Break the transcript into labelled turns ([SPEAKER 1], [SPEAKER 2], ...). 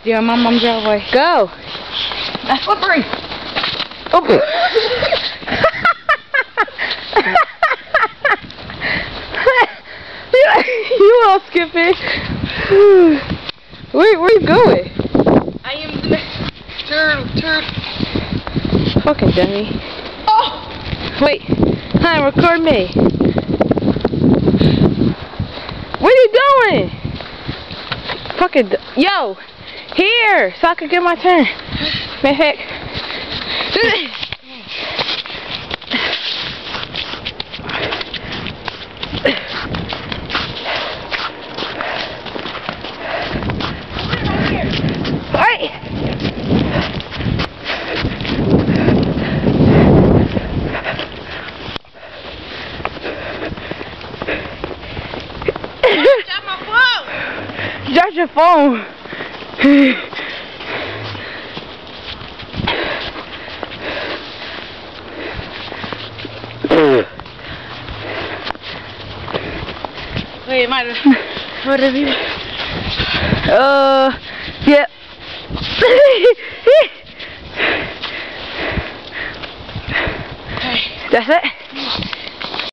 [SPEAKER 1] Yeah, my mom's driveway.
[SPEAKER 2] Go.
[SPEAKER 1] That's slippery.
[SPEAKER 2] Oh. You all skipping. Where you going?
[SPEAKER 1] I am the turtle.
[SPEAKER 2] Fucking dummy.
[SPEAKER 1] Oh!
[SPEAKER 2] Wait. Hi, record me. Where you going? Fucking yo! Here! So I can get my turn. Man, heck. Hey!
[SPEAKER 1] Drop my phone!
[SPEAKER 2] Drop your phone.
[SPEAKER 1] Wait, it might have. What is it?
[SPEAKER 2] Yeah. That's it?